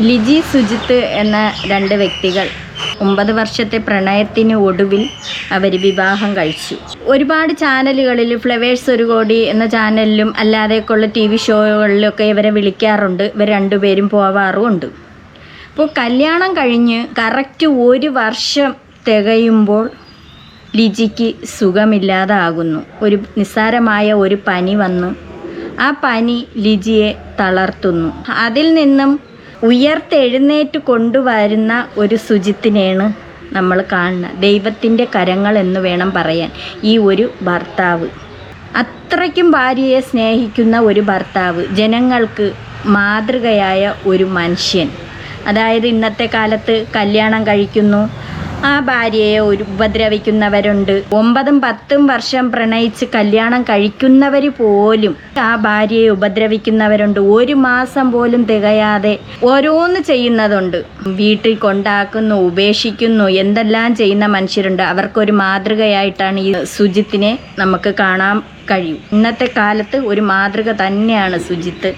ലിജി സുജിത്ത് എന്ന രണ്ട് വ്യക്തികൾ 9 വർഷത്തെ പ്രണയത്തിന് ഒടുവിൽ അവർ വിവാഹം കഴിച്ചു. ഒരുപാട് ചാനലുകളിൽ ഫ്ലവേഴ്സ് 1 കോടി എന്ന ചാനലിലും അല്ലാതെയൊക്കെയുള്ള TV ഷോകളിലൊക്കെ ഇവരെ വിളിക്കാറുണ്ട്. ഇവർ രണ്ടുപേരും പോവാറുമുണ്ട്. അപ്പോൾ കല്യാണം കഴിഞ്ഞ് കറക്റ്റ് 1 വർഷം തികയുമ്പോൾ ലിജിക്ക് സുഖമില്ലാതാകുന്നു. ഒരു നിസ്സാരമായ ഒരു പനി വന്ന് ആ പനി ലിജിയെ തളർത്തുന്നു. അതിൽ നിന്നും ഉയർത്തെഴുന്നേറ്റ് കൊണ്ടുവരുന്ന ഒരു സുജിത്തിനെയാണ് നമ്മൾ കാണുന്നത്. ദൈവത്തിൻ്റെ കരങ്ങൾ എന്ന് വേണം പറയാൻ ഈ ഒരു ഭർത്താവ്. അത്രയ്ക്കും ഭാര്യയെ സ്നേഹിക്കുന്ന ഒരു ഭർത്താവ്, ജനങ്ങൾക്ക് മാതൃകയായ ഒരു മനുഷ്യൻ. അതായത് ഇന്നത്തെ കാലത്ത് കല്യാണം കഴിക്കുന്നു, ആ ഭാര്യയെ ഉപദ്രവിക്കുന്നവരുണ്ട്. 9-10 വർഷം പ്രണയിച്ച് കല്യാണം കഴിക്കുന്നവർ പോലും ആ ഭാര്യയെ ഉപദ്രവിക്കുന്നവരുണ്ട്. 1 മാസം പോലും തികയാതെ ഓരോന്ന് ചെയ്യുന്നതുണ്ട്. വീട്ടിൽ കൊണ്ടാക്കുന്നു, ഉപേക്ഷിക്കുന്നു, എന്തെല്ലാം ചെയ്യുന്ന മനുഷ്യരുണ്ട്. അവർക്കൊരു മാതൃകയായിട്ടാണ് ഈ സുജിത്തിനെ നമുക്ക് കാണാൻ കഴിയും. ഇന്നത്തെ കാലത്ത് ഒരു മാതൃക തന്നെയാണ് സുജിത്ത്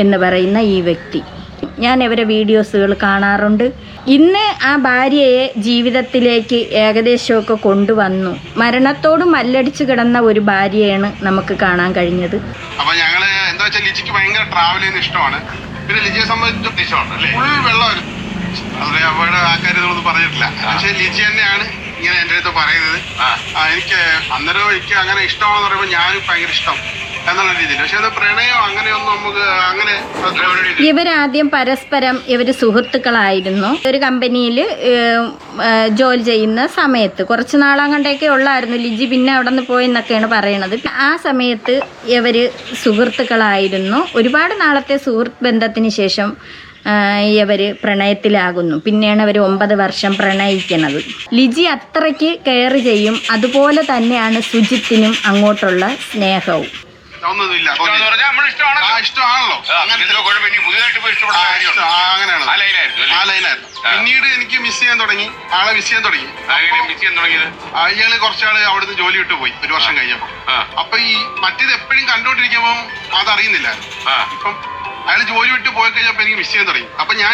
എന്ന് പറയുന്ന ഈ വ്യക്തി. ഞാൻ ഇവരെ വീഡിയോസുകൾ കാണാറുണ്ട്. ഇന്ന് ആ ഭാര്യയെ ജീവിതത്തിലേക്ക് ഏകദേശമൊക്കെ കൊണ്ടുവന്നു. മരണത്തോട് മല്ലടിച്ച് കിടന്ന ഒരു ഭാര്യയാണ് നമുക്ക് കാണാൻ കഴിഞ്ഞത്. അപ്പൊ ഞങ്ങള് എന്താ വെച്ചാൽ ലിജിക്ക് ഭയങ്കര ട്രാവൽ ചെയ്യുന്ന ഇഷ്ടമാണ്. പിന്നെ ലിജിയെ സംബന്ധിച്ച് ഫുൾ വെള്ളമായിരുന്നു. അതിലെ അവരുടെ ആ കാര്യങ്ങളൊന്നും പറഞ്ഞിട്ടില്ല. പക്ഷെ ലിജി തന്നെയാണ് ഇങ്ങനെ എൻ്റെ അടുത്ത് പറയുന്നത്. എനിക്ക് അന്നേരം എനിക്ക് അങ്ങനെ ഇഷ്ടമാണെന്ന് പറയുമ്പോൾ ഞാനും ഭയങ്കര ഇഷ്ടം എന്നുള്ള രീതിയിൽ. പക്ഷെ അത് പ്രണയം അങ്ങനെയൊന്നും നമുക്ക് അങ്ങനെ. ഇവരാദ്യം പരസ്പരം സുഹൃത്തുക്കളായിരുന്നു. ഒരു കമ്പനിയിൽ ജോലി ചെയ്യുന്ന സമയത്ത് കുറച്ച് നാളങ്ങണ്ടൊക്കെ ഉള്ളായിരുന്നു. ലിജി പിന്നെ അവിടെ നിന്ന് പോയെന്നൊക്കെയാണ് പറയണത്. ആ സമയത്ത് ഇവർ സുഹൃത്തുക്കളായിരുന്നു. ഒരുപാട് നാളത്തെ സുഹൃത്ത് ബന്ധത്തിന് ശേഷം ഇവർ പ്രണയത്തിലാകുന്നു. പിന്നെയാണ് അവർ 9 വർഷം പ്രണയിക്കുന്നത്. ലിജി അത്രയ്ക്ക് കെയർ ചെയ്യും. അതുപോലെ തന്നെയാണ് സുജിത്തിനും അങ്ങോട്ടുള്ള സ്നേഹവും. ഒന്നുമില്ല, ഇഷ്ടമാണല്ലോ. പിന്നീട് എനിക്ക് മിസ് ചെയ്യാൻ തുടങ്ങി, ആളെ മിസ് ചെയ്യാൻ തുടങ്ങി. അയാള് കുറച്ചാള് അവിടുന്ന് ജോലി വിട്ടു പോയി 1 വർഷം കഴിഞ്ഞപ്പോ. അപ്പൊ ഈ മറ്റേത് എപ്പോഴും കണ്ടോണ്ടിരിക്കുമ്പോ അതറിയുന്നില്ല. ഇപ്പം അയാൾ ജോലി വിട്ട് പോയി കഴിഞ്ഞപ്പോ എനിക്ക് മിസ് ചെയ്യാൻ തുടങ്ങി. അപ്പൊ ഞാൻ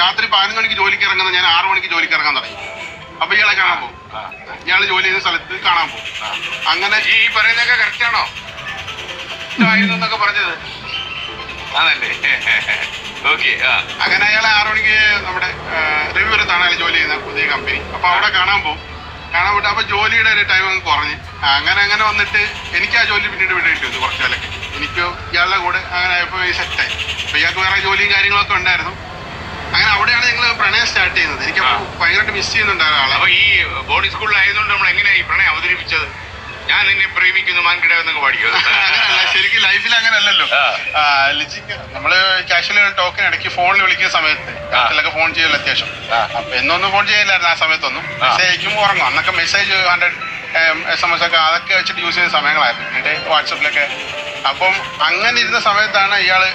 രാത്രി 11 മണിക്ക് ജോലിക്ക് ഇറങ്ങുന്നത് ഞാൻ 6 മണിക്ക് ജോലിക്ക് ഇറങ്ങാൻ തുടങ്ങി. അപ്പൊ ഇയാളെ കാണാൻ പോകും, ഇയാള് ജോലി ചെയ്യുന്ന സ്ഥലത്ത് കാണാൻ പോകും. അങ്ങനെ ഈ പറയുന്നതൊക്കെ കറക്റ്റ് ആണോ? ഇഷ്ടമായിരുന്നൊക്കെ പറഞ്ഞത് ആണല്ലേ? ഓക്കെ. അങ്ങനെ അയാളെ 6 മണിക്ക് നമ്മുടെ രവിപുരത്താണ് അയാൾ ജോലി ചെയ്യുന്ന പുതിയ കമ്പനി. അപ്പൊ അവിടെ കാണാൻ പോകും. കാണാൻ പോയിട്ട് അപ്പൊ ജോലിയുടെ ഒരു ടൈം അങ്ങ് കുറഞ്ഞ് അങ്ങനെ വന്നിട്ട് എനിക്ക് ആ ജോലി പിന്നീട് വിടേണ്ടി വന്നു. കുറച്ച് കാലൊക്കെ എനിക്ക് ഇയാളുടെ കൂടെ അങ്ങനെ ആയപ്പോൾ സെറ്റായി. അപ്പൊ ഇയാൾക്ക് വേറെ ജോലിയും കാര്യങ്ങളൊക്കെ ഉണ്ടായിരുന്നു. അങ്ങനെ അവിടെയാണ് ഞങ്ങൾ പ്രണയം സ്റ്റാർട്ട് ചെയ്യുന്നത്. എനിക്ക് ഭയങ്കരമായിട്ട് മിസ് ചെയ്യുന്നുണ്ടായിരുന്നു ആളെ. അപ്പൊ ഈ ബോർഡിംഗ് സ്കൂളിലായതുകൊണ്ട് നമ്മൾ എങ്ങനെയാ ഈ പ്രണയം അവതരിപ്പിച്ചത്? ഞാൻ നിന്നെ പ്രേമിക്കുന്നു മാൻകിട എന്നൊക്കെ പാടിയോ? അങ്ങനെയല്ല, ശരിക്കും ലൈഫിൽ അങ്ങനെയല്ലല്ലോ. ലിജിക്ക് നമ്മള് കാഷ്വലി ടോക്കിന് ഇടയ്ക്ക് ഫോണിൽ വിളിക്കുന്ന സമയത്ത് രാത്രിയിലൊക്കെ ഫോൺ ചെയ്യല്ലോ അത്യാവശ്യം. അപ്പൊ എന്നൊന്നും ഫോൺ ചെയ്യില്ലായിരുന്നു ആ സമയത്തൊന്നും. മെസ്സേജ് അയക്കുമ്പോൾ ഉറങ്ങും. അന്നൊക്കെ മെസ്സേജ് 100 SMS ഒക്കെ അതൊക്കെ വെച്ചിട്ട് യൂസ് ചെയ്യുന്ന സമയങ്ങളായിരുന്നു. പിന്നീട് വാട്സപ്പിലൊക്കെ. അപ്പം അങ്ങനെ ഇരുന്ന സമയത്താണ് ഇയാള്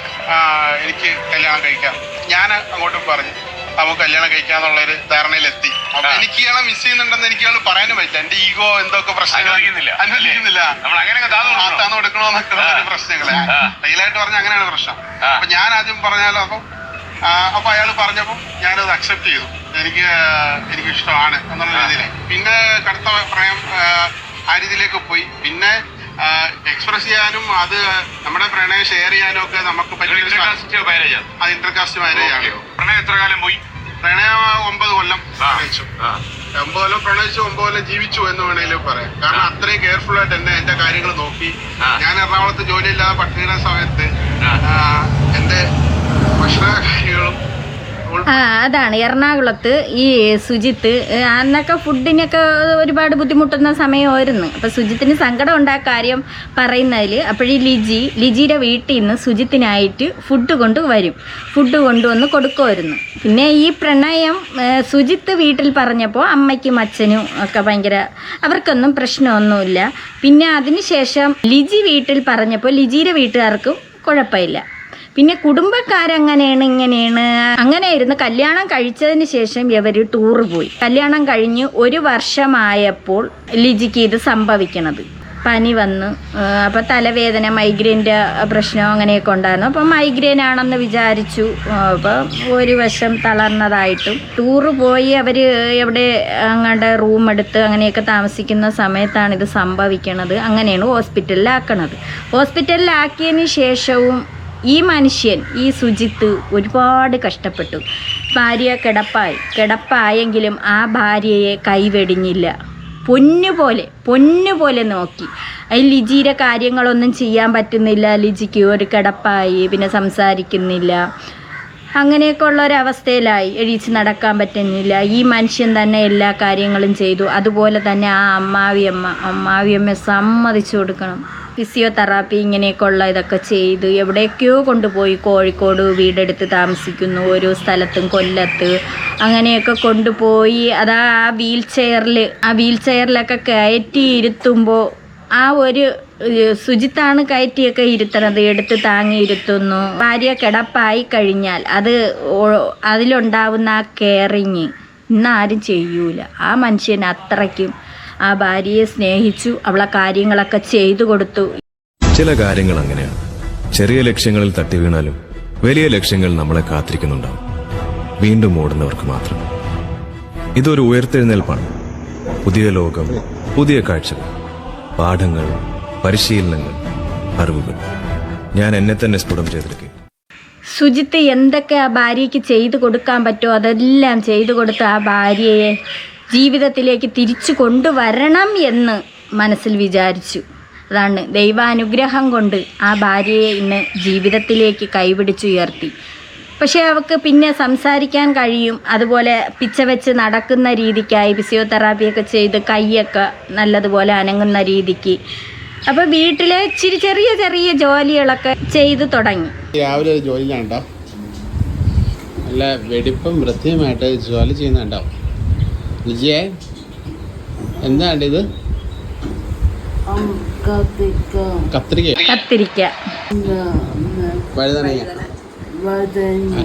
എനിക്ക് കല്യാണം കഴിക്കാം. ഞാൻ അങ്ങോട്ടും പറഞ്ഞു നമുക്ക് കല്യാണം കഴിക്കാന്നുള്ളൊരു ധാരണയിലെത്തി. അപ്പൊ എനിക്ക് ഇയാളെ മിസ് ചെയ്യുന്നുണ്ടെന്ന് എനിക്ക് ഇയാൾ പറയാനും പറ്റില്ല. എന്റെ ഈഗോ എന്തൊക്കെ പ്രശ്നങ്ങൾ അനുവദിക്കുന്നില്ല. താന്ന് കൊടുക്കണോന്നൊക്കെ പ്രശ്നങ്ങളെ റിയലായിട്ട് പറഞ്ഞ അങ്ങനെയാണ് പ്രശ്നം. അപ്പൊ ഞാൻ ആദ്യം പറഞ്ഞാലോ. അപ്പൊ അയാൾ പറഞ്ഞപ്പോ ഞാനത് അക്സെപ്റ്റ് ചെയ്തു. എനിക്ക് ഇഷ്ടമാണ് എന്നുള്ള രീതിയിലെ. പിന്നെ കടുത്ത പ്രണയം ആ രീതിയിലേക്ക് പോയി. പിന്നെ എക്സ്പ്രസ് ചെയ്യാനും അത് നമ്മുടെ പ്രണയം ഷെയർ ചെയ്യാനും ഒക്കെ നമുക്ക് പറ്റിയ അത് ഇന്റർകാസ്റ്റ് മാരേജ് ആണ്. പ്രണയം എത്ര കാലം പോയി? പ്രണയം 9 കൊല്ലം പ്രണയിച്ചു. 9 കൊല്ലം പ്രണയിച്ചു, 9 കൊല്ലം ജീവിച്ചു എന്ന് വേണമെങ്കിലും പറയാം. കാരണം അത്രയും കെയർഫുൾ ആയിട്ട് എന്റെ കാര്യങ്ങൾ നോക്കി. ഞാൻ എറണാകുളത്ത് ജോലിയില്ലാതെ പട്ടിണിയുടെ സമയത്ത് എന്റെ ഭക്ഷണ കാര്യങ്ങളും അതാണ് എറണാകുളത്ത് ഈ സുജിത്ത് അന്നൊക്കെ ഫുഡിനൊക്കെ ഒരുപാട് ബുദ്ധിമുട്ടുന്ന സമയമായിരുന്നു. അപ്പോൾ സുജിത്തിന് സങ്കടം ഉണ്ടായ കാര്യം പറയുന്നതിൽ അപ്പോഴീ ലിജിയുടെ വീട്ടിൽ നിന്ന് സുജിത്തിനായിട്ട് ഫുഡ് കൊണ്ടുവന്ന് കൊടുക്കുമായിരുന്നു. പിന്നെ ഈ പ്രണയം സുജിത്ത് വീട്ടിൽ പറഞ്ഞപ്പോൾ അമ്മയ്ക്കും അച്ഛനും ഒക്കെ ഭയങ്കര അവർക്കൊന്നും പ്രശ്നമൊന്നുമില്ല. പിന്നെ അതിനുശേഷം ലിജി വീട്ടിൽ പറഞ്ഞപ്പോൾ ലിജിയുടെ വീട്ടുകാർക്കും കുഴപ്പമില്ല. പിന്നെ കുടുംബക്കാരങ്ങനെയാണ് അങ്ങനെയായിരുന്നു. കല്യാണം കഴിച്ചതിന് ശേഷം ഇവർ ടൂറ് പോയി. കല്യാണം കഴിഞ്ഞ് 1 വർഷമായപ്പോൾ ലിജിക്ക് ഇത് സംഭവിക്കണത്. പനി വന്നു. അപ്പോൾ തലവേദന, മൈഗ്രെയിൻ്റെ പ്രശ്നം അങ്ങനെയൊക്കെ ഉണ്ടായിരുന്നു. അപ്പോൾ മൈഗ്രെയിൻ ആണെന്ന് വിചാരിച്ചു. അപ്പോൾ ഒരു വശം തളർന്നതായിട്ടും ടൂറ് പോയി അവർ എവിടെ അങ്ങോട്ട് റൂം എടുത്ത് അങ്ങനെയൊക്കെ താമസിക്കുന്ന സമയത്താണ് ഇത് സംഭവിക്കണത്. അങ്ങനെയാണ് ഹോസ്പിറ്റലിലാക്കണത്. ഹോസ്പിറ്റലിലാക്കിയതിന് ശേഷവും ഈ മനുഷ്യൻ, ഈ സുജിത്ത് ഒരുപാട് കഷ്ടപ്പെട്ടു. ഭാര്യ കിടപ്പായെങ്കിലും ആ ഭാര്യയെ കൈവെടിഞ്ഞില്ല. പൊന്നുപോലെ നോക്കി. അതിൽ ലിജിയുടെ കാര്യങ്ങളൊന്നും ചെയ്യാൻ പറ്റുന്നില്ല. ലിജിക്ക് ഒരു കിടപ്പായി, പിന്നെ സംസാരിക്കുന്നില്ല, അങ്ങനെയൊക്കെ ഉള്ളൊരവസ്ഥയിലായി. എഴുതിച്ച് നടക്കാൻ പറ്റുന്നില്ല. ഈ മനുഷ്യൻ തന്നെ എല്ലാ കാര്യങ്ങളും ചെയ്തു. അതുപോലെ തന്നെ ആ അമ്മാവിയമ്മ സമ്മതിച്ചു കൊടുക്കണം. ഫിസിയോതെറാപ്പി ഇങ്ങനെയൊക്കെ ഉള്ള ഇതൊക്കെ ചെയ്ത് എവിടേക്കോ കൊണ്ടുപോയി. കോഴിക്കോട് വീടെടുത്ത് താമസിക്കുന്നു, ഓരോ സ്ഥലത്തും, കൊല്ലത്ത് അങ്ങനെയൊക്കെ കൊണ്ടുപോയി. അതാ ആ വീൽ ചെയറിലൊക്കെ കയറ്റി ഇരുത്തുമ്പോൾ ആ ഒരു സുജിത്താണ് കയറ്റിയൊക്കെ ഇരുത്തണത്, എടുത്ത് താങ്ങി ഇരുത്തുന്നു. ഭാര്യ കിടപ്പായി കഴിഞ്ഞാൽ അതിലുണ്ടാവുന്ന ആ കെയറിങ് ഇന്നാരും ചെയ്യൂല. ആ മനുഷ്യൻ അത്രയ്ക്കും ആ ഭാര്യയെ സ്നേഹിച്ചു, അവളെ കാര്യങ്ങളൊക്കെ ചെയ്തു കൊടുത്തു. ചില കാര്യങ്ങൾ അങ്ങനെയാണ്. ചെറിയ ലക്ഷ്യങ്ങളിൽ തട്ടി വീണാലും വലിയ ലക്ഷ്യങ്ങൾ നമ്മളെ കാത്തിരിക്കുന്നുണ്ടാവും. വീണ്ടും ഓടുന്നവർക്ക് മാത്രം. ഇതൊരു ഉയർത്തെഴുന്നേൽപ്പാണ്. പുതിയ ലോകം, പുതിയ കാഴ്ചകൾ, പാഠങ്ങൾ, പരിശീലനങ്ങൾ, അറിവുകൾ. ഞാൻ എന്നെ തന്നെ സ്ഫുടം ചെയ്തെടുക്കും. സുജിത്ത് എന്തൊക്കെ ആ ഭാര്യയ്ക്ക് ചെയ്തു കൊടുക്കാൻ പറ്റുമോ അതെല്ലാം ചെയ്തു കൊടുത്ത് ആ ഭാര്യയെ ജീവിതത്തിലേക്ക് തിരിച്ചു കൊണ്ടുവരണം എന്ന് മനസ്സിൽ വിചാരിച്ചു. അതാണ് ദൈവാനുഗ്രഹം കൊണ്ട് ആ ഭാര്യയെ ഇന്ന് ജീവിതത്തിലേക്ക് കൈപിടിച്ചുയർത്തി. പക്ഷേ അവൾക്ക് പിന്നെ സംസാരിക്കാൻ കഴിയും. അതുപോലെ പിച്ച വെച്ച് നടക്കുന്ന രീതിക്കായി ഫിസിയോതെറാപ്പിയൊക്കെ ചെയ്ത് കൈയൊക്കെ നല്ലതുപോലെ അനങ്ങുന്ന രീതിക്ക്. അപ്പോൾ വീട്ടിലെ ഇച്ചിരി ചെറിയ ജോലികളൊക്കെ ചെയ്തു തുടങ്ങി. രാവിലെ ഒരു ജോലിയിലാണ്ടോ, നല്ല വെടിപ്പും വൃത്തിയുമായിട്ട് ജോലി ചെയ്യുന്നുണ്ടോ വിജയെ? എന്താണ്ട് ഇത്? കത്തിരിക്ക വഴുതനങ്ങ.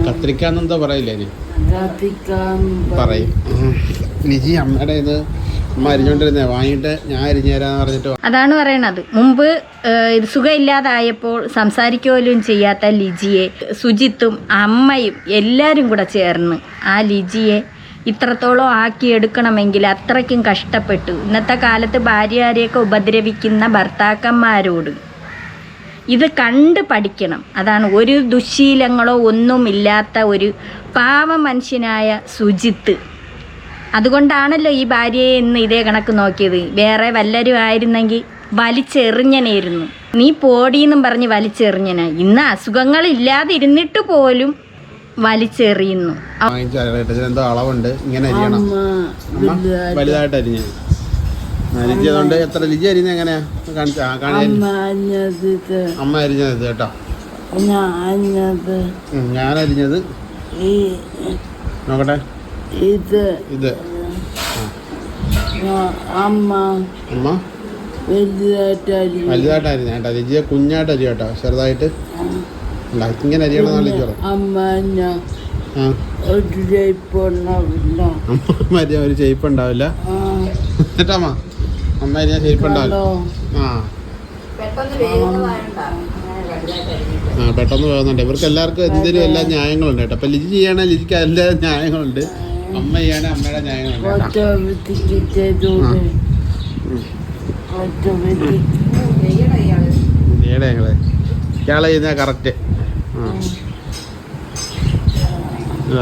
കത്തിരിക്ക എന്നെന്താ പറയില്ലേ പറയും. ലിജി അമ്മയുടെ ഇത് അമ്മ അരിഞ്ഞോണ്ടിരുന്നേ, വാങ്ങിയിട്ട് ഞാൻ അരിഞ്ഞു തരാന്ന് പറഞ്ഞിട്ട്. അതാണ് പറയണത്. മുമ്പ് ഇത് സുഖമില്ലാതായപ്പോൾ സംസാരിക്കുകയും ചെയ്യാത്ത ലിജിയെ സുജിത്തും അമ്മയും എല്ലാവരും കൂടെ ചേർന്ന് ആ ലിജിയെ ഇത്രത്തോളം ആക്കിയെടുക്കണമെങ്കിൽ അത്രയ്ക്കും കഷ്ടപ്പെട്ടു. ഇന്നത്തെ കാലത്ത് ഭാര്യമാരെയൊക്കെ ഉപദ്രവിക്കുന്ന ഭർത്താക്കന്മാരോട് ഇത് കണ്ട് പഠിക്കണം. അതാണ് ഒരു ദുശ്ശീലങ്ങളോ ഒന്നുമില്ലാത്ത ഒരു പാവ മനുഷ്യനായ സുജിത്ത്. അതുകൊണ്ടാണല്ലോ ഈ ഭാര്യയെ ഇന്ന് ഇതേ കണക്ക് നോക്കിയത്. വേറെ വല്ലരും ആയിരുന്നെങ്കിൽ വലിച്ചെറിഞ്ഞനായിരുന്നു. നീ പോടീന്നും പറഞ്ഞ് വലിച്ചെറിഞ്ഞന. ഇന്ന് അസുഖങ്ങളില്ലാതിരുന്നിട്ട് പോലും വലിച്ചെറിയുന്നു. എന്തോ അളവുണ്ട്, ഇങ്ങനെ അരിയണം. വലുതായിട്ട് അരിഞ്ഞ ലിജി. അതുകൊണ്ട് എത്ര ലിജി അരിഞ്ഞ എങ്ങനെയാ അമ്മ അരിഞ്ഞത് കേട്ടോ. ഞാൻ അരിഞ്ഞത് നോക്കട്ടെ. ഇത് അമ്മ വലുതായിട്ട് അരിഞ്ഞ കേട്ടോ. ലിജിയെ കുഞ്ഞായിട്ട് അരി കേട്ടോ, ചെറുതായിട്ട് ഇങ്ങനെ അരിയണം. ലിജി ഒരു ഷേപ്പ് ഉണ്ടാവില്ല എന്നിട്ടമ്മ അമ്മ അരിഞ്ഞാൽ ഷേപ്പ് ഉണ്ടാവില്ല. പെട്ടെന്ന് പോകുന്നുണ്ട്. ഇവർക്ക് എല്ലാവർക്കും എന്തെങ്കിലും എല്ലാ ന്യായങ്ങളുണ്ട് കേട്ടോ. അപ്പൊ ലിജി ചെയ്യണ ലിജിക്ക് എല്ലാ ന്യായങ്ങളുണ്ട്, അമ്മ ചെയ്യണ അമ്മയുടെ ന്യായങ്ങളുണ്ട്. ഇയാളെ ചെയ്യുന്ന കറക്റ്റ്.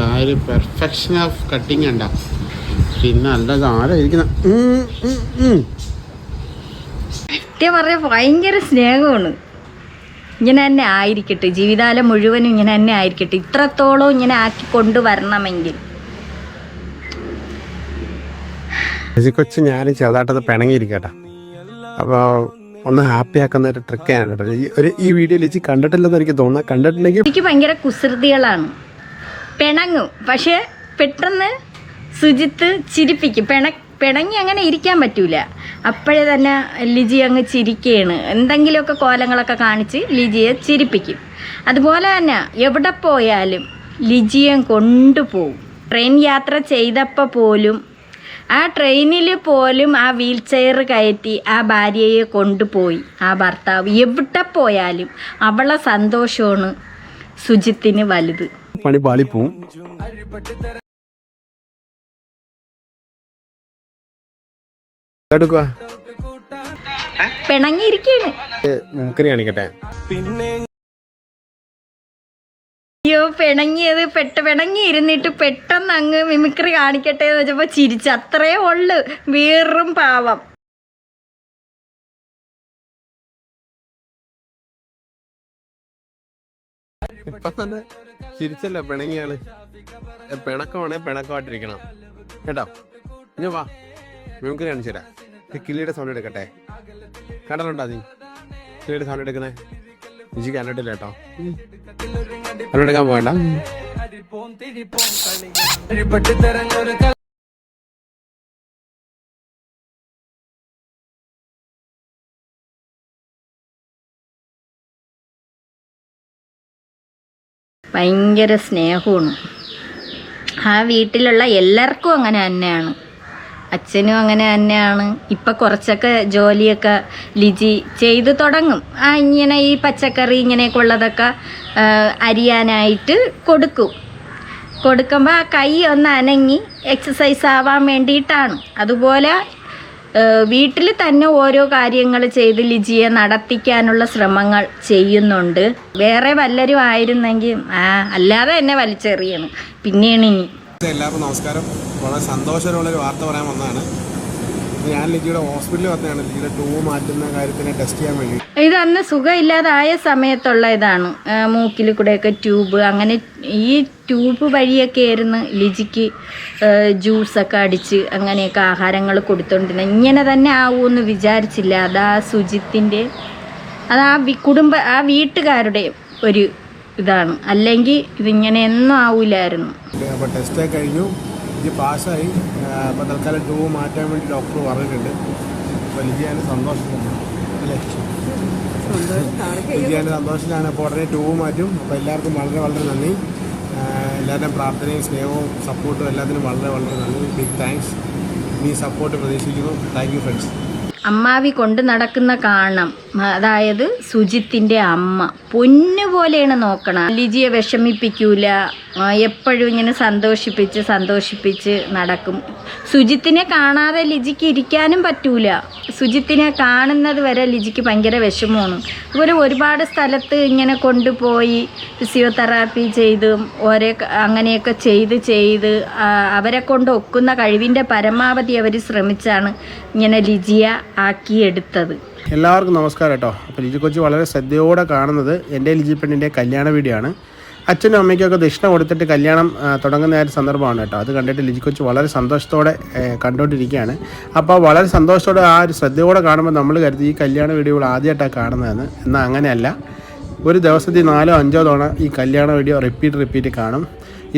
ആ ഒരു പെർഫെക്ഷൻ ഓഫ് കട്ടിങ് ഉണ്ട. പിന്നെ അല്ല ആരാ ഇരിക്കുന്ന പറഞ്ഞ ഭയങ്കര സ്നേഹമാണ്. ഇങ്ങനെ തന്നെ ആയിരിക്കട്ടെ, ജീവിതകാലം മുഴുവനും ഇങ്ങനെ തന്നെ ആയിരിക്കട്ടെ. ഇത്രത്തോളം ഇങ്ങനെ ആക്കി കൊണ്ടുവരണമെങ്കിൽ. കൊച്ച് ഞാനും ചെറുതായിട്ടത് പിണങ്ങിയിരിക്കട്ടെ. അപ്പോൾ ഒന്ന് ഹാപ്പി ആക്കുന്ന ഒരു ട്രിക്ക് ആണ് കേട്ടോ. ഈ വീഡിയോ ലിജി കണ്ടിട്ടില്ലെന്ന് എനിക്ക് തോന്നുന്നു. കണ്ടിട്ടുണ്ടെങ്കിൽ എനിക്ക് ഭയങ്കര കുസൃതികളാണ്. പിണങ്ങും, പക്ഷേ പെട്ടെന്ന് സുജിത്ത് ചിരിപ്പിക്കും. പിണങ്ങി അങ്ങനെ ഇരിക്കാൻ പറ്റൂല. അപ്പോഴേ തന്നെ ലിജി അങ്ങ് ചിരിക്കുകയാണ്. എന്തെങ്കിലുമൊക്കെ കോലങ്ങളൊക്കെ കാണിച്ച് ലിജിയെ ചിരിപ്പിക്കും. അതുപോലെ തന്നെ എവിടെ പോയാലും ലിജിയെ കൊണ്ടുപോകും. ട്രെയിൻ യാത്ര ചെയ്തപ്പോൾ പോലും ആ ട്രെയിനിൽ പോലും ആ വീൽ ചെയർ കയറ്റി ആ ഭാര്യയെ കൊണ്ടുപോയി ആ ഭർത്താവ്. എവിടെ പോയാലും അവളെ സന്തോഷമാണ് സുജിത്തിന് വലുത്. പണി പാളിപ്പോവും. പിണങ്ങിയിരിക്കാണ്. മൂക്കറി കാണിക്കട്ടെ. അയ്യോ, പിണങ്ങിയത് പിണങ്ങി ഇരുന്നിട്ട് പെട്ടെന്ന് അങ്ങ് മിമിക്രി കാണിക്കട്ടെ എന്ന് വെച്ചപ്പോ ചിരിച്ചു. അത്രേ ഉള്ളു. വീറും പാവം. ഇപ്പൊ തന്നെ ചിരിച്ചല്ലോ പിണങ്ങിയാള്. പിണക്കമാണെ പിണക്കമായിട്ടിരിക്കണം കേട്ടോ. ഇനി വാ, മിമിക്രി കാണിച്ചു തരാം. കിളിയുടെ സൗണ്ട് എടുക്കട്ടെ. കണ്ടിട്ടുണ്ടോ നീ കിളിയുടെ സൗണ്ട് എടുക്കണേ? എനിക്ക് കണ്ടിട്ടില്ല കേട്ടോ. കണ്ടെടുക്കാൻ പോകണ്ട. ഭയങ്കര സ്നേഹമാണ്. ആ വീട്ടിലുള്ള എല്ലാവർക്കും അങ്ങനെ തന്നെയാണ്. അച്ഛനും അങ്ങനെ തന്നെയാണ്. ഇപ്പം കുറച്ചൊക്കെ ജോലിയൊക്കെ ലിജി ചെയ്തു തുടങ്ങും. ഇങ്ങനെ ഈ പച്ചക്കറി ഇങ്ങനെയൊക്കെ ഉള്ളതൊക്കെ അരിയാനായിട്ട് കൊടുക്കുമ്പോൾ ആ കൈ ഒന്ന് അനങ്ങി എക്സസൈസ് ആവാൻ വേണ്ടിയിട്ടാണ്. അതുപോലെ വീട്ടിൽ തന്നെ ഓരോ കാര്യങ്ങൾ ചെയ്ത് ലിജിയെ നടത്തിക്കാനുള്ള ശ്രമങ്ങൾ ചെയ്യുന്നുണ്ട്. വേറെ വല്ലരും ആയിരുന്നെങ്കിൽ അല്ലാതെ എന്നെ വലിച്ചെറിയണം. പിന്നെയാണ് ഇനി. എല്ലാവർക്കും നമസ്കാരം. വളരെ സന്തോഷമുള്ളൊരു വാർത്ത പറയാൻ വന്നതാണ്. ഞാൻ ലിജിയുടെ ഹോസ്പിറ്റലിൽ വന്നതാണ്. ലിജിയുടെ ട്യൂബ് മാറ്റുന്ന കാര്യത്തിനെ ടെസ്റ്റ് ചെയ്യാൻ വേണ്ടി. ഇത് അന്ന് സുഖമില്ലാതായ സമയത്തുള്ള ഇതാണ്. മൂക്കിൽ കൂടെയൊക്കെ ട്യൂബ്, അങ്ങനെ ഈ ട്യൂബ് വഴിയൊക്കെ ആയിരുന്നു ലിജിക്ക് ജ്യൂസൊക്കെ അടിച്ച് അങ്ങനെയൊക്കെ ആഹാരങ്ങൾ കൊടുത്തോണ്ടിരുന്നത്. ഇങ്ങനെ തന്നെ ആവുമെന്ന് വിചാരിച്ചില്ല. അതാ സുജിത്തിൻ്റെ ആ വീട്ടുകാരുടെ ഒരു ഇതാണ്. അല്ലെങ്കിൽ ഇതിങ്ങനെയൊന്നും ആവില്ലായിരുന്നു. അപ്പോൾ ടെസ്റ്റൊക്കെ കഴിഞ്ഞു, ലിജി പാസ്സായി. അപ്പോൾ തൽക്കാലം ട്യൂബ് മാറ്റാൻ വേണ്ടി ഡോക്ടർ പറഞ്ഞിട്ടുണ്ട്. അപ്പോൾ ലിജിയാണ് സന്തോഷത്തിലാണ് അല്ലേ? ലിജിയാണ് സന്തോഷത്തിലാണ്. അപ്പോൾ ഉടനെ ട്യൂബ് മാറ്റും. അപ്പോൾ എല്ലാവർക്കും വളരെ വളരെ നന്ദി. എല്ലാവരുടെയും പ്രാർത്ഥനയും സ്നേഹവും സപ്പോർട്ടും എല്ലാത്തിനും വളരെ വളരെ നന്ദി. Big thanks. നീ സപ്പോർട്ട് പ്രതീക്ഷിക്കുന്നു. Thank you friends. അമ്മാവി കൊണ്ട് നടക്കുന്ന കാണണം. അതായത് സുജിത്തിൻ്റെ അമ്മ പൊന്നുപോലെയാണ് നോക്കണം. ലിജിയെ വിഷമിപ്പിക്കൂല. എപ്പോഴും ഇങ്ങനെ സന്തോഷിപ്പിച്ച് നടക്കും. സുജിത്തിനെ കാണാതെ ലിജിക്ക് ഇരിക്കാനും പറ്റൂല. സുജിത്തിനെ കാണുന്നത് വരെ ലിജിക്ക് ഭയങ്കര വിഷമമാണ്. അതുപോലെ ഒരുപാട് സ്ഥലത്ത് ഇങ്ങനെ കൊണ്ടുപോയി ഫിസിയോതെറാപ്പി ചെയ്തും അങ്ങനെയൊക്കെ ചെയ്ത് അവരെ കൊണ്ട് ഒക്കുന്ന കഴിവിൻ്റെ പരമാവധി അവർ ശ്രമിച്ചാണ് ഇങ്ങനെ ലിജിയെ ആക്കിയെടുത്തത്. എല്ലാവർക്കും നമസ്കാരം കേട്ടോ. അപ്പോൾ ലിജി കൊച്ചി വളരെ ശ്രദ്ധയോടെ കാണുന്നത് എൻ്റെ ലിജി പെണ്ണിൻ്റെ കല്യാണ വീഡിയോ ആണ്. അച്ഛനും അമ്മയ്ക്കൊക്കെ ദക്ഷിണ കൊടുത്തിട്ട് കല്യാണം തുടങ്ങുന്ന ഒരു സന്ദർഭമാണ് കേട്ടോ. അത് കണ്ടിട്ട് ലിജി കൊച്ചി വളരെ സന്തോഷത്തോടെ കണ്ടുകൊണ്ടിരിക്കുകയാണ്. അപ്പോൾ വളരെ സന്തോഷത്തോടെ ആ ഒരു ശ്രദ്ധയോടെ കാണുമ്പോൾ നമ്മൾ കരുതി ഈ കല്യാണ വീഡിയോകൾ ആദ്യമായിട്ടാണ് കാണുന്നതെന്ന്. എന്നാൽ അങ്ങനെയല്ല. ഒരു ദിവസത്തിൽ 4-5 തവണ ഈ കല്യാണ വീഡിയോ റിപ്പീറ്റ് കാണും.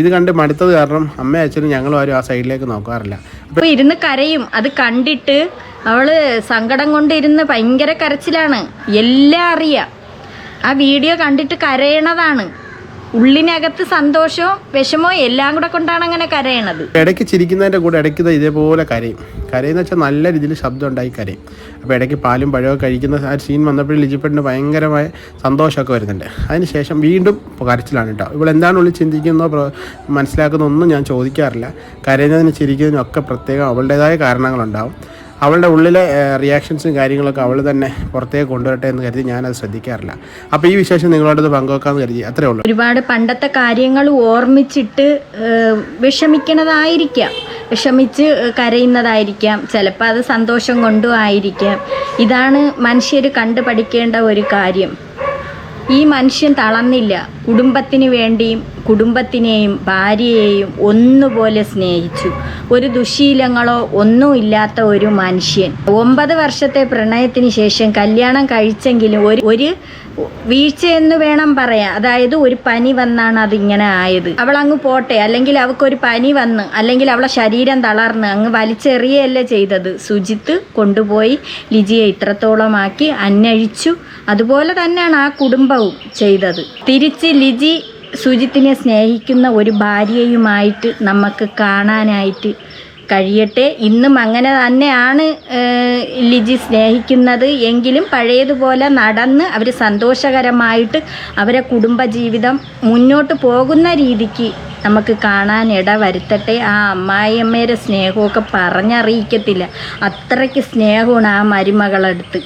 ഇത് കണ്ട് മടുത്തത് കാരണം അമ്മയും അച്ഛനും ഞങ്ങളും ആരും ആ സൈഡിലേക്ക് നോക്കാറില്ല. അപ്പോൾ ഇരുന്ന് കരയും. അത് കണ്ടിട്ട് അവള് സങ്കടം കൊണ്ടിരുന്ന് ഭയങ്കര കരച്ചിലാണ്. എല്ലാം അറിയാം. ആ വീഡിയോ കണ്ടിട്ട് കരയണതാണ്. ഉള്ളിനകത്ത് സന്തോഷവും വിഷമവും എല്ലാം കൂടെ കൊണ്ടാണ് അങ്ങനെ കരയണത്. ഇടയ്ക്ക് ചിരിക്കുന്നതിൻ്റെ കൂടെ ഇടയ്ക്ക് ഇതേപോലെ കരയെന്ന് വെച്ചാൽ നല്ല രീതിയിൽ ശബ്ദം ഉണ്ടായി കരയും. അപ്പോൾ ഇടയ്ക്ക് പാലും പഴമൊക്കെ കഴിക്കുന്ന ആ സീൻ വന്നപ്പോഴും ലിജിപ്പെട്ടിന് ഭയങ്കരമായ സന്തോഷമൊക്കെ വരുന്നുണ്ട്. അതിനുശേഷം വീണ്ടും കരച്ചിലാണ് കേട്ടോ. ഇവളെന്താണ് ഉള്ളിൽ ചിന്തിക്കുന്നോ മനസ്സിലാക്കുന്നൊന്നും ഞാൻ ചോദിക്കാറില്ല. കരയുന്നതിന് ചിരിക്കുന്നതിനും ഒക്കെ പ്രത്യേകം അവളുടേതായ കാരണങ്ങളുണ്ടാവും. അവളുടെ ഉള്ളിലെ റിയാക്ഷൻസും കാര്യങ്ങളൊക്കെ അവൾ തന്നെ പുറത്തേക്ക് കൊണ്ടുവരട്ടെ എന്ന് കരുതി ഞാനത് ശ്രദ്ധിക്കാറില്ല. അപ്പോൾ ഈ വിശേഷം നിങ്ങളോടത് പങ്കുവെക്കാമെന്ന് കരുതി. അത്രേ ഉള്ളൂ. ഒരുപാട് പണ്ടത്തെ കാര്യങ്ങൾ ഓർമ്മിച്ചിട്ട് വിഷമിച്ച് കരയുന്നതായിരിക്കാം. ചിലപ്പോൾ അത് സന്തോഷം കൊണ്ടും ആയിരിക്കാം. ഇതാണ് മനുഷ്യർ കണ്ടു പഠിക്കേണ്ട ഒരു കാര്യം. ഈ മനുഷ്യൻ തളർന്നില്ല. കുടുംബത്തിന് വേണ്ടിയും കുടുംബത്തിനെയും ഭാര്യയെയും ഒന്നുപോലെ സ്നേഹിച്ചു. ഒരു ദുശീലങ്ങളോ ഒന്നും ഇല്ലാത്ത ഒരു മനുഷ്യൻ. 9 വർഷത്തെ പ്രണയത്തിന് ശേഷം കല്യാണം കഴിച്ചെങ്കിലും ഒരു വീഴ്ചയെന്ന് വേണം പറയാൻ. അതായത് ഒരു പനി വന്നാണ് അതിങ്ങനെ ആയത്. അവൾ അങ്ങ് പോട്ടെ, അല്ലെങ്കിൽ അവൾക്കൊരു പനി വന്ന്, അല്ലെങ്കിൽ അവളെ ശരീരം തളർന്ന് അങ്ങ് വലിച്ചെറിയല്ല ചെയ്തത്. സുജിത്ത് കൊണ്ടുപോയി ലിജിയെ ഇത്രത്തോളമാക്കി അന്വേഷിച്ചു. അതുപോലെ തന്നെയാണ് ആ കുടുംബവും ചെയ്തത്. തിരിച്ച് ലിജി സുജിത്തിനെ സ്നേഹിക്കുന്ന ഒരു ഭാര്യയുമായിട്ട് നമുക്ക് കാണാനായിട്ട് കഴിയട്ടെ. ഇന്നും അങ്ങനെ തന്നെയാണ് ലിജി സ്നേഹിക്കുന്നത് എങ്കിലും പഴയതുപോലെ നടന്ന് അവർ സന്തോഷകരമായിട്ട് അവരെ കുടുംബജീവിതം മുന്നോട്ട് പോകുന്ന രീതിക്ക് നമുക്ക് കാണാൻ ഇട വരുത്തട്ടെ. ആ അമ്മായിയമ്മയുടെ സ്നേഹമൊക്കെ പറഞ്ഞറിയിക്കത്തില്ല, അത്രയ്ക്ക് സ്നേഹമാണ് ആ മരുമകളടുത്ത്.